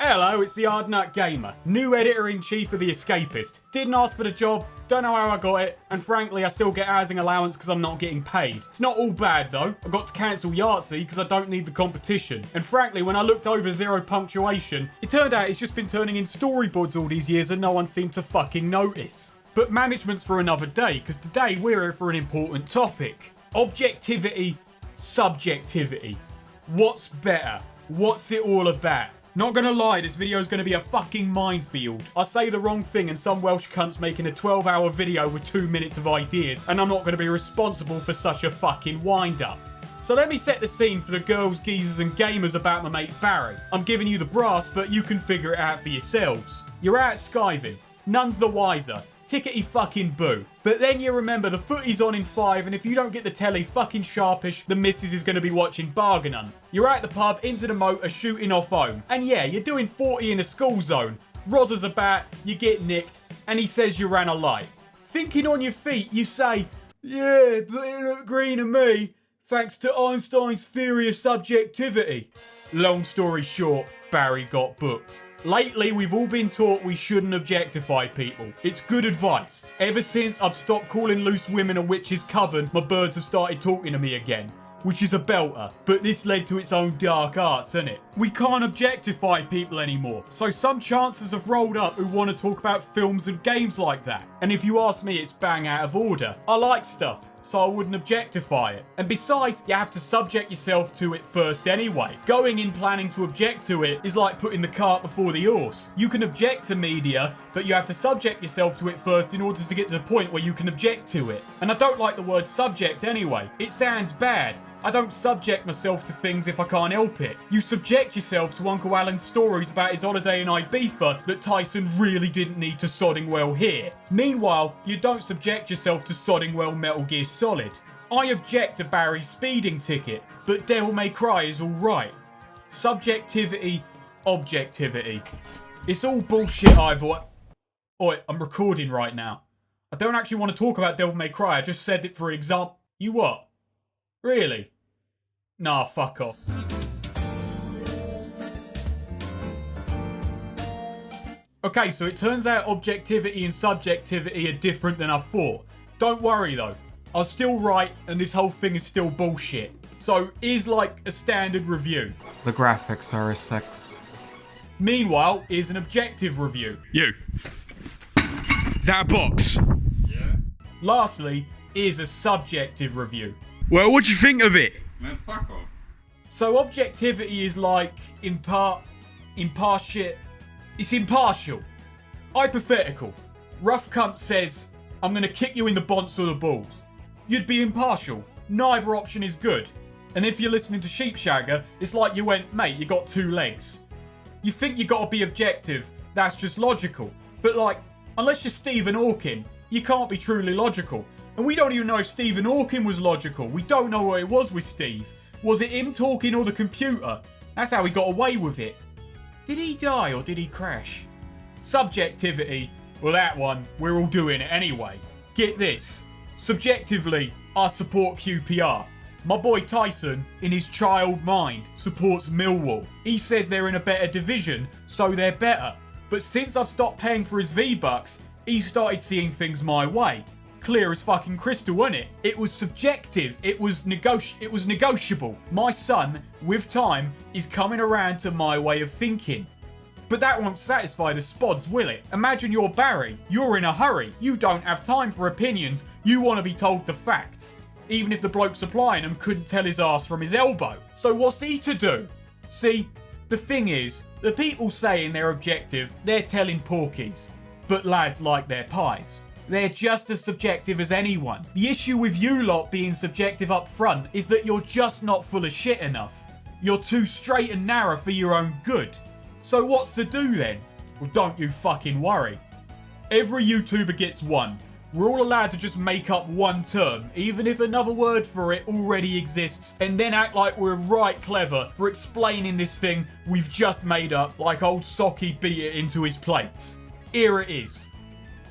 Hello, it's the Hardnut Gamer, new editor-in-chief of The Escapist. Didn't ask for the job, don't know how I got it, and frankly I still get housing allowance because I'm not getting paid. It's not all bad though. I got to cancel Yahtzee because I don't need the competition. And frankly, when I looked over zero punctuation, it turned out it's just been turning in storyboards all these years and no one seemed to fucking notice. But management's for another day, because today we're here for an important topic. Objectivity, subjectivity. What's better? What's it all about? Not gonna lie, this video is gonna be a fucking minefield. I say the wrong thing and some Welsh cunt's making a 12-hour video with 2 minutes of ideas, and I'm not gonna be responsible for such a fucking wind-up. So let me set the scene for the girls, geezers and gamers about my mate Barry. I'm giving you the brass, but you can figure it out for yourselves. You're out skiving. None's the wiser. Tickety fucking boo. But then you remember the footy's on in 5, and if you don't get the telly fucking sharpish, the missus is going to be watching Bargain Hunt. You're at the pub, into the motor, shooting off home. And yeah, you're doing 40 in a school zone. Rozza's about, you get nicked, and he says you ran a light. Thinking on your feet, you say, yeah, but it looked green to me, thanks to Einstein's theory of subjectivity. Long story short, Barry got booked. Lately, we've all been taught we shouldn't objectify people. It's good advice. Ever since I've stopped calling loose women a witch's coven, my birds have started talking to me again. Which is a belter. But this led to its own dark arts, innit? We can't objectify people anymore. So some chances have rolled up who want to talk about films and games like that. And if you ask me, it's bang out of order. I like stuff, so I wouldn't objectify it. And besides, you have to subject yourself to it first anyway. Going in planning to object to it is like putting the cart before the horse. You can object to media, but you have to subject yourself to it first in order to get to the point where you can object to it. And I don't like the word subject anyway. It sounds bad. I don't subject myself to things if I can't help it. You subject yourself to Uncle Alan's stories about his holiday in Ibiza that Tyson really didn't need to sodding well hear. Meanwhile, you don't subject yourself to sodding well Metal Gear Solid. I object to Barry's speeding ticket, but Devil May Cry is alright. Subjectivity, objectivity. It's all bullshit either way. Oi, I'm recording right now. I don't actually want to talk about Devil May Cry, I just said it for example. You what? Really? Nah, fuck off. Okay, so it turns out objectivity and subjectivity are different than I thought. Don't worry though. I was still right and this whole thing is still bullshit. So here's like a standard review. The graphics are a 6. Meanwhile, here's an objective review. You. Is that a box? Yeah. Lastly, here's a subjective review. Well, what do you think of it? Man, fuck off. So objectivity is like impartial. It's impartial. Hypothetical. Rough cunt says, I'm gonna kick you in the bonce or the balls. You'd be impartial. Neither option is good. And if you're listening to Sheepshagger, it's like you went, mate, you got 2 legs. You think you gotta be objective, that's just logical. But like, unless you're Stephen Hawking, you can't be truly logical. And we don't even know if Stephen Hawking was logical. We don't know what it was with Steve. Was it him talking or the computer? That's how he got away with it. Did he die or did he crash? Subjectivity. Well, that one, we're all doing it anyway. Get this. Subjectively, I support QPR. My boy Tyson, in his child mind, supports Millwall. He says they're in a better division, so they're better. But since I've stopped paying for his V-Bucks, he's started seeing things my way. Clear as fucking crystal, wasn't it? It was subjective. It was negotiable. My son, with time, is coming around to my way of thinking. But that won't satisfy the spods, will it? Imagine you're Barry. You're in a hurry. You don't have time for opinions. You want to be told the facts. Even if the bloke supplying them couldn't tell his ass from his elbow. So what's he to do? See, the thing is, the people saying they're objective, they're telling porkies. But lads like their pies. They're just as subjective as anyone. The issue with you lot being subjective up front is that you're just not full of shit enough. You're too straight and narrow for your own good. So what's to do then? Well, don't you fucking worry. Every YouTuber gets one. we're all allowed to just make up one term, even if another word for it already exists, and then act like we're right clever for explaining this thing we've just made up like old Socky beat it into his plates. Here it is.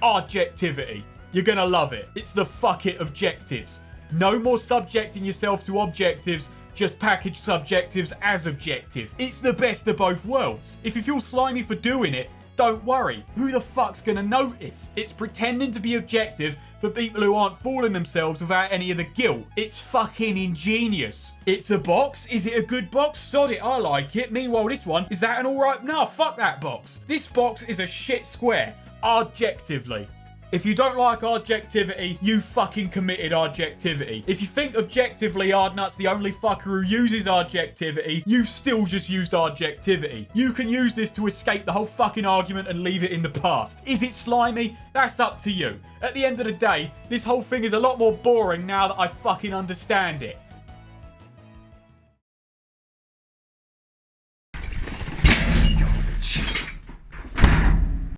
Ardjectivity. You're gonna love it. It's the fuck it objectives. No more subjecting yourself to objectives, just package subjectives as objective. It's the best of both worlds. If you feel slimy for doing it, don't worry. Who the fuck's gonna notice? It's pretending to be objective for people who aren't fooling themselves without any of the guilt. It's fucking ingenious. It's a box. Is it a good box? Sod it, I like it. Meanwhile, this one, is that an alright? Nah, fuck that box. This box is a shit square. Objectively. If you don't like Ardjectivity, you fucking committed Ardjectivity. If you think objectively Ardnut's the only fucker who uses Ardjectivity, you've still just used Ardjectivity. You can use this to escape the whole fucking argument and leave it in the past. Is it slimy? That's up to you. At the end of the day, this whole thing is a lot more boring now that I fucking understand it.